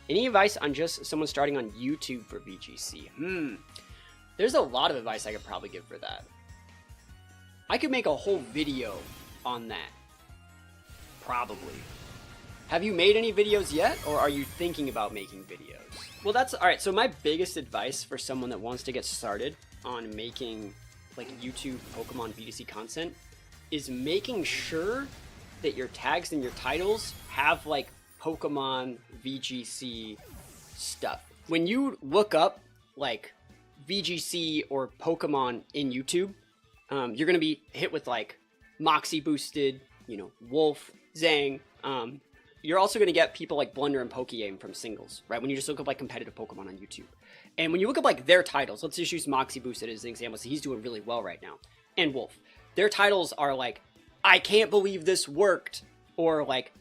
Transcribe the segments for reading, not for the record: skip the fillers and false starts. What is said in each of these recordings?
Any advice on just someone starting on YouTube for VGC? There's a lot of advice I could probably give for that. I could make a whole video on that. Probably. Have you made any videos yet, or are you thinking about making videos? Well, that's all right. So my biggest advice for someone that wants to get started on making like YouTube Pokemon VGC content is making sure that your tags and your titles have like Pokemon VGC stuff. When you look up like VGC or Pokemon in YouTube, you're gonna be hit with like Moxie boosted, Wolf, Zang. You're also gonna get people like Blunder and Pokeaim from singles, right? When you just look up like competitive Pokemon on YouTube. And when you look up like their titles, let's just use Moxie boosted as an example. So he's doing really well right now. And Wolf. Their titles are like, I can't believe this worked, or like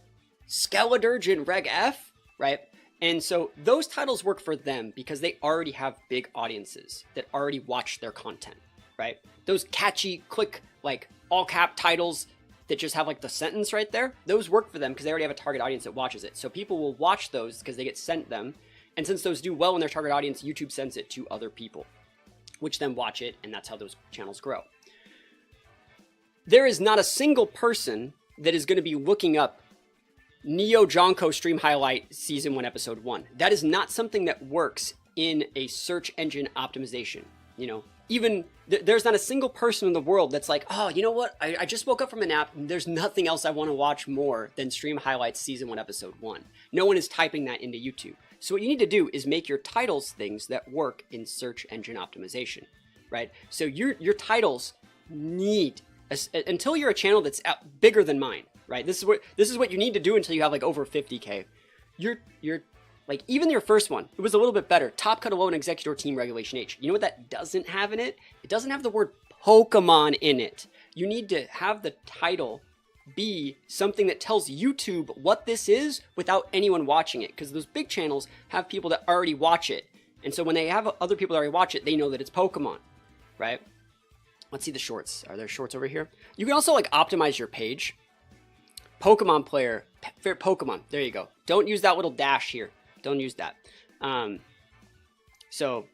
Skeledirge Reg F, right? And so those titles work for them because they already have big audiences that already watch their content, right? Those catchy, click, like all cap titles that just have like the sentence right there, those work for them because they already have a target audience that watches it. So people will watch those because they get sent them. And since those do well in their target audience, YouTube sends it to other people, which then watch it, and that's how those channels grow. There is not a single person that is going to be looking up Neo Jonko stream highlight season 1 episode 1. That is not something that works in a search engine optimization. Even there's not a single person in the world that's like, oh, you know what? I just woke up from a nap and there's nothing else I want to watch more than stream highlights season 1 episode 1. No one is typing that into YouTube. So what you need to do is make your titles things that work in search engine optimization, right? So your titles need, until you're a channel that's bigger than mine, right? This is what you need to do until you have like over 50K. You're like, even your first one, it was a little bit better. Top Cut Alone Executor Team Regulation H. You know what that doesn't have in it? It doesn't have the word Pokemon in it. You need to have the title be something that tells YouTube what this is without anyone watching it. Because those big channels have people that already watch it. And so when they have other people that already watch it, they know that it's Pokemon, right? Let's see the shorts. Are there shorts over here? You can also like optimize your page. Pokemon player, favorite Pokemon. There you go. Don't use that little dash here. Don't use that. So,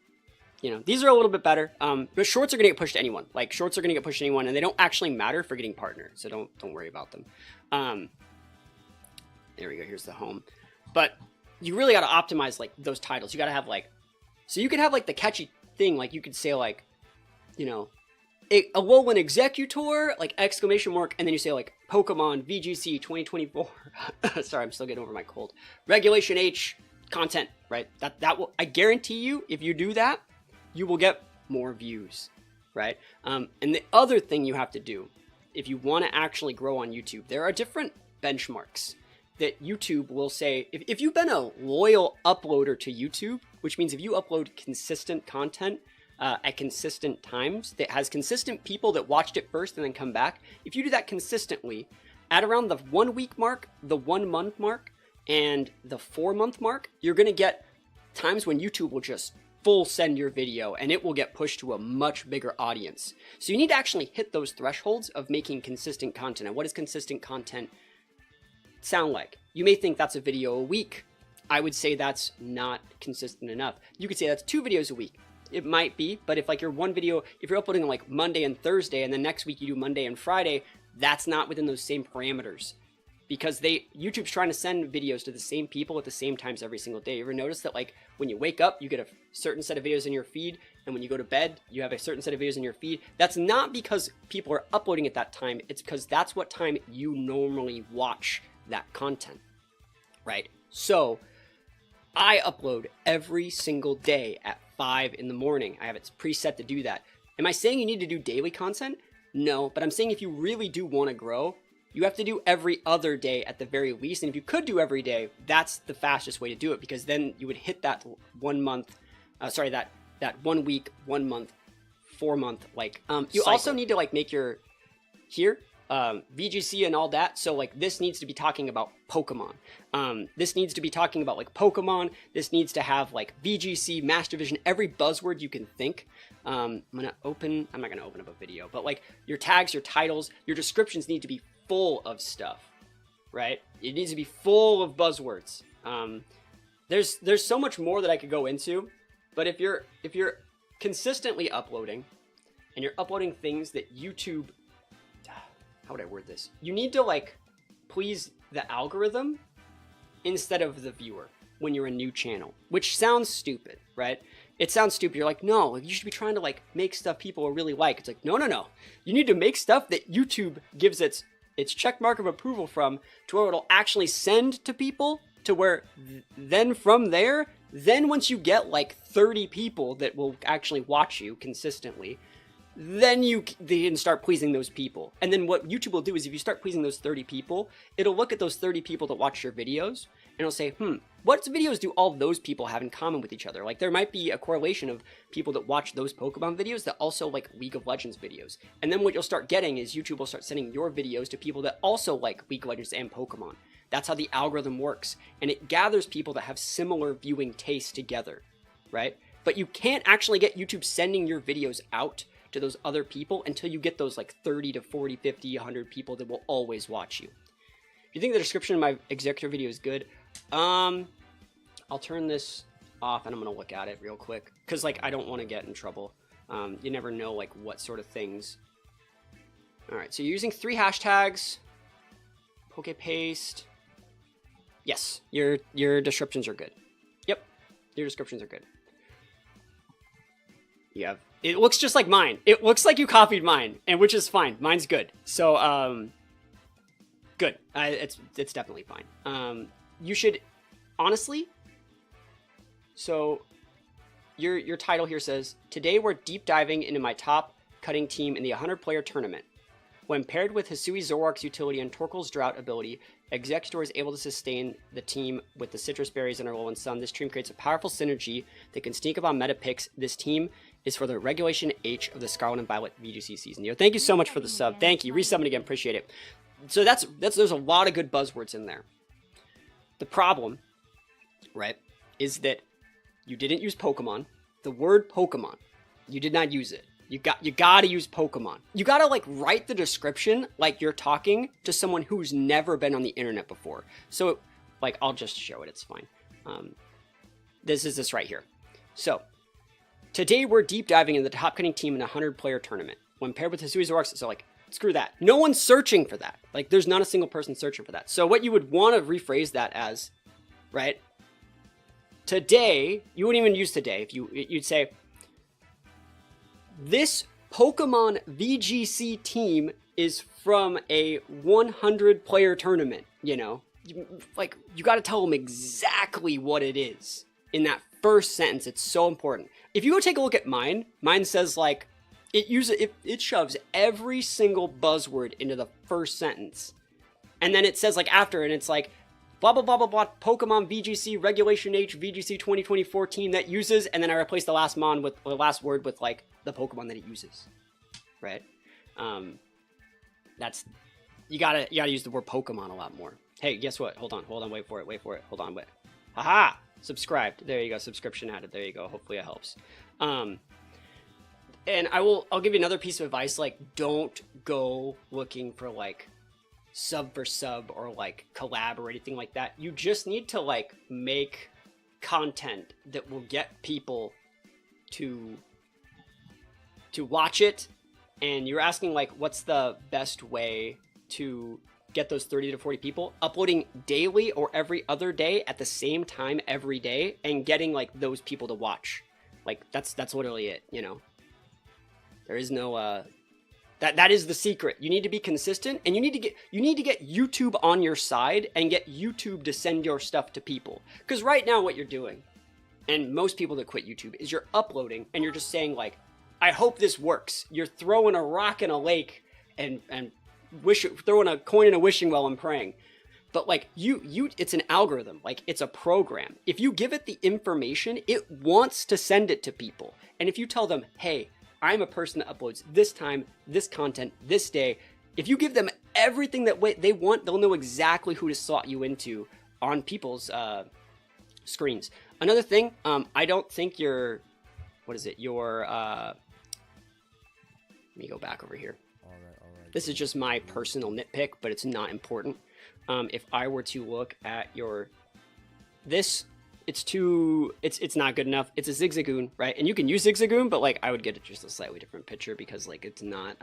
these are a little bit better. But shorts are going to get pushed to anyone. Like, shorts are going to get pushed to anyone, and they don't actually matter for getting partnered. So don't worry about them. There we go. Here's the home. But you really got to optimize, like, those titles. You got to have, like... So you could have, like, the catchy thing. Like, you could say, like, Alolan Executor, like, exclamation mark, and then you say, like, Pokemon VGC 2024. Sorry, I'm still getting over my cold. Regulation H content, right? That will, I guarantee you, if you do that, you will get more views, right? And the other thing you have to do, if you want to actually grow on YouTube, there are different benchmarks that YouTube will say. If you've been a loyal uploader to YouTube, which means if you upload consistent content at consistent times, that has consistent people that watched it first and then come back, if you do that consistently, at around the 1 week mark, the 1 month mark, and the 4 month mark, you're going to get times when YouTube will just full send your video and it will get pushed to a much bigger audience. So you need to actually hit those thresholds of making consistent content. And what does consistent content sound like? You may think that's a video a week. I would say that's not consistent enough. You could say that's 2 videos a week. It might be, but if like your one video, if you're uploading like Monday and Thursday and then next week you do Monday and Friday, that's not within those same parameters. Because YouTube's trying to send videos to the same people at the same times every single day. You ever notice that like when you wake up, you get a certain set of videos in your feed, and when you go to bed, you have a certain set of videos in your feed? That's not because people are uploading at that time. It's because that's what time you normally watch that content, right? So I upload every single day at 5 in the morning. I have it preset to do that. Am I saying you need to do daily content? No, but I'm saying if you really do want to grow, you have to do every other day at the very least. And if you could do every day, that's the fastest way to do it, because then you would hit that 1 month, that 1 week, 1 month, 4 month, like, you cycle. Also need to like make your, here, VGC and all that. So like this needs to be talking about Pokemon. This needs to be talking about like Pokemon. This needs to have like VGC, Master Vision, every buzzword you can think. I'm not gonna open up a video, but like your tags, your titles, your descriptions need to be full of stuff, right? It needs to be full of buzzwords. there's so much more that I could go into, but if you're consistently uploading and you're uploading things that YouTube, how would I word this? You need to like please the algorithm instead of the viewer when you're a new channel, which sounds stupid, right? It sounds stupid. You're like, no, you should be trying to like make stuff people really like. It's like, no. You need to make stuff that YouTube gives its check mark of approval from, to where it'll actually send to people, to where then from there, then once you get like 30 people that will actually watch you consistently, then you can start pleasing those people. And then what YouTube will do is if you start pleasing those 30 people, it'll look at those 30 people that watch your videos and it'll say, what videos do all those people have in common with each other? Like there might be a correlation of people that watch those Pokemon videos that also like League of Legends videos. And then what you'll start getting is YouTube will start sending your videos to people that also like League of Legends and Pokemon. That's how the algorithm works. And it gathers people that have similar viewing tastes together, right? But you can't actually get YouTube sending your videos out to those other people until you get those like 30 to 40, 50, 100 people that will always watch you. If you think the description of my Exeggutor video is good, I'll turn this off and I'm gonna look at it real quick because like I don't want to get in trouble. You never know like what sort of things. All right, so you're using 3 hashtags. PokePaste. Yes, your descriptions are good. Yep, your descriptions are good. You have, it looks just like mine. It looks like you copied mine, and which is fine. Mine's good. So good. It's definitely fine. You should honestly. So your title here says, today we're deep diving into my top cutting team in the 100-player tournament. When paired with Hisui Zoroark's utility and Torkoal's drought ability, Exeggutor is able to sustain the team with the citrus berries and Alolan Sun. This team creates a powerful synergy that can sneak up on meta picks. This team is for the Regulation H of the Scarlet and Violet VGC season. Yo, thank you so much for the sub. Thank you. Resubbing again. Appreciate it. So there's a lot of good buzzwords in there. The problem, right, is that you didn't use Pokemon. The word Pokemon, you did not use it. You gotta use Pokemon. You gotta like write the description like you're talking to someone who's never been on the internet before. So like I'll just show it, it's fine. This is this right here. So today we're deep diving into the top cutting team in a 100-player tournament. When paired with Hisui Zoroark, so like screw that. No one's searching for that. Like there's not a single person searching for that. So what you would want to rephrase that as, right? Today, you wouldn't even use today. If you'd say, this Pokemon VGC team is from a 100-player tournament, you know? Like, you gotta tell them exactly what it is in that first sentence. It's so important. If you go take a look at mine says, like, it shoves every single buzzword into the first sentence. And then it says, like, after, and it's like, blah, blah, blah, blah, blah, Pokemon VGC, Regulation H, VGC 2024 team that uses, and then I replace the last word with, like, the Pokemon that it uses, right? You gotta use the word Pokemon a lot more. Hey, guess what? Hold on, wait for it, hold on, wait. Haha! Subscribed. There you go, subscription added, there you go, hopefully it helps. And I'll give you another piece of advice, like, don't go looking for, like, sub for sub or like collab or anything like that. You just need to like make content that will get people to watch it. And you're asking like, what's the best way to get those 30 to 40 people? Uploading daily or every other day at the same time every day and getting like those people to watch. Like that's literally it, you know. There is no That is the secret. You need to be consistent, and you need to get YouTube on your side and get YouTube to send your stuff to people. Because right now what you're doing, and most people that quit YouTube, is you're uploading and you're just saying like, I hope this works. You're throwing a rock in a lake and throwing a coin in a wishing well and praying. But like it's an algorithm, like it's a program. If you give it the information, it wants to send it to people. And if you tell them, hey, I'm a person that uploads this time, this content, this day. If you give them everything that they want, they'll know exactly who to slot you into on people's screens. Another thing, I don't think let me go back over here. All right. This is just my personal nitpick, but it's not important. If I were to look at this it's not good enough. It's a Zigzagoon, right? And you can use Zigzagoon, but like I would get it just a slightly different picture because like it's not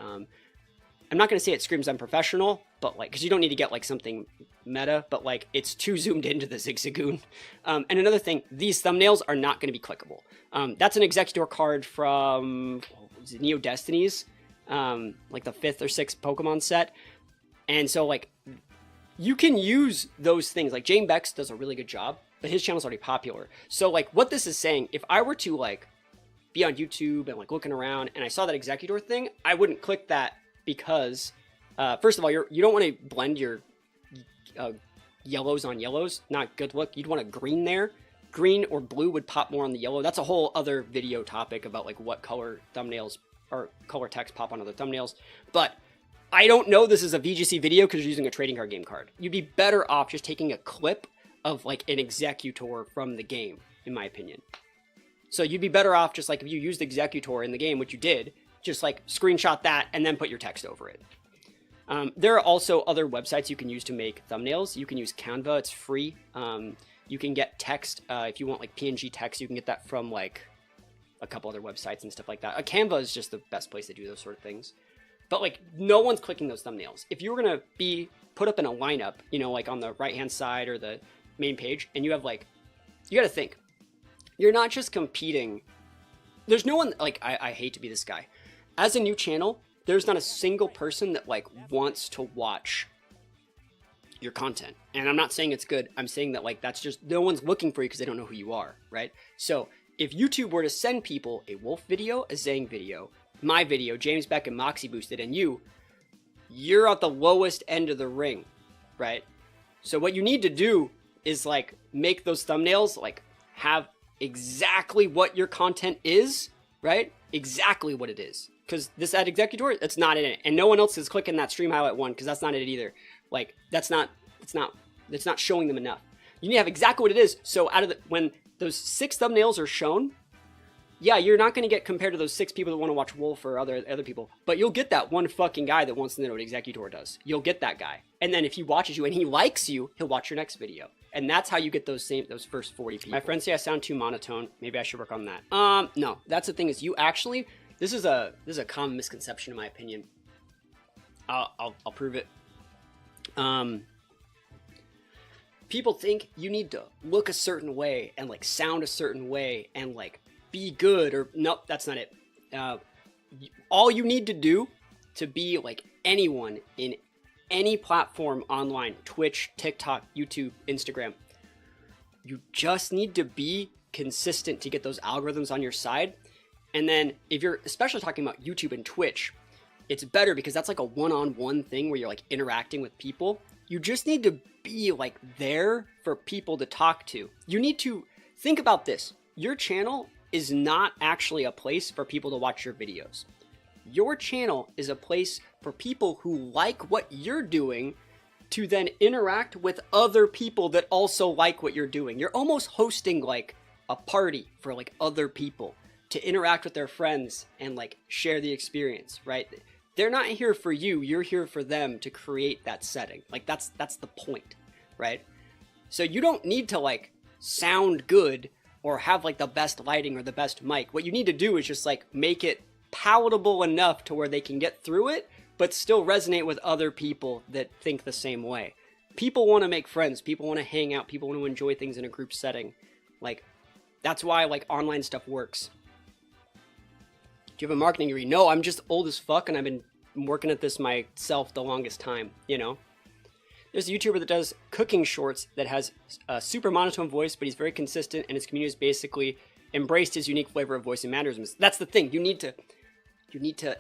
I'm not going to say it screams unprofessional, but like, because you don't need to get like something meta, but like it's too zoomed into the Zigzagoon. And another thing, these thumbnails are not going to be clickable. That's an Exeggutor card from Neo Destinies, like the 5th or 6th Pokemon set. And so like you can use those things. Like Jane Bex does a really good job, but his channel's already popular. So like what this is saying, if I were to like be on YouTube and like looking around and I saw that Exeggutor thing, I wouldn't click that. Because, first of all, you don't want to blend your yellows on yellows. Not good look. You'd want a green there. Green or blue would pop more on the yellow. That's a whole other video topic about like what color thumbnails or color text pop on other thumbnails. But I don't know this is a VGC video because you're using a trading card game card. You'd be better off just taking a clip of like an Exeggutor from the game, in my opinion. So you'd be better off just like if you used Exeggutor in the game, which you did, just like screenshot that and then put your text over it. There are also other websites you can use to make thumbnails. You can use Canva, it's free. You can get text, if you want like PNG text, you can get that from like a couple other websites and stuff like that. Canva is just the best place to do those sort of things. But like no one's clicking those thumbnails. If you were gonna be put up in a lineup, you know, like on the right-hand side or the main page, and you have like, you gotta think, you're not just competing. There's no one, like, I hate to be this guy. As a new channel, there's not a single person that like wants to watch your content. And I'm not saying it's good. I'm saying that like that's just no one's looking for you because they don't know who you are, right? So if YouTube were to send people a Wolf video, a Zang video, my video, James Beck and Moxie Boosted, and you're at the lowest end of the ring, right? So what you need to do is like make those thumbnails like have exactly what your content is, right? Exactly what it is. Because this ad Exeggutor, it's not in it. And no one else is clicking that stream highlight one because that's not in it either. Like, it's not showing them enough. You need to have exactly what it is. So when those 6 thumbnails are shown, yeah, you're not going to get compared to those 6 people that want to watch Wolf or other people. But you'll get that one fucking guy that wants to know what Exeggutor does. You'll get that guy. And then if he watches you and he likes you, he'll watch your next video. And that's how you get those first 40 people. My friends say I sound too monotone. Maybe I should work on that. No, that's the thing is you actually... This is a common misconception in my opinion. I'll prove it. People think you need to look a certain way and like sound a certain way and like be good or nope, that's not it. All you need to do to be like anyone in any platform online, Twitch, TikTok, YouTube, Instagram, you just need to be consistent to get those algorithms on your side. And then if you're especially talking about YouTube and Twitch, it's better because that's like a one-on-one thing where you're like interacting with people. You just need to be like there for people to talk to. You need to think about this. Your channel is not actually a place for people to watch your videos. Your channel is a place for people who like what you're doing to then interact with other people that also like what you're doing. You're almost hosting like a party for like other people to interact with their friends and like share the experience, right? They're not here for you, you're here for them to create that setting. Like that's the point, right? So you don't need to like sound good or have like the best lighting or the best mic. What you need to do is just like make it palatable enough to where they can get through it, but still resonate with other people that think the same way. People want to make friends, people want to hang out, people want to enjoy things in a group setting. Like that's why like online stuff works. Do you have a marketing degree? No, I'm just old as fuck and I've been working at this myself the longest time, you know? There's a YouTuber that does cooking shorts that has a super monotone voice, but he's very consistent and his community has basically embraced his unique flavor of voice and mannerisms. That's the thing. You need to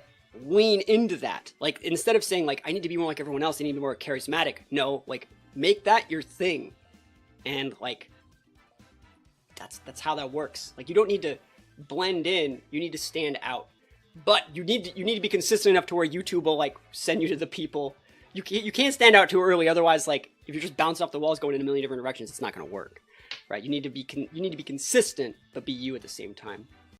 lean into that. Like instead of saying like, I need to be more like everyone else, I need to be more charismatic. No, like make that your thing. And like, that's how that works. Like you don't need to blend in, you need to stand out, but you need to be consistent enough to where YouTube will like send you to the people. You can't stand out too early, otherwise like if you're just bouncing off the walls going in a million different directions, it's not going to work, right? You need to be consistent but be you at the same time.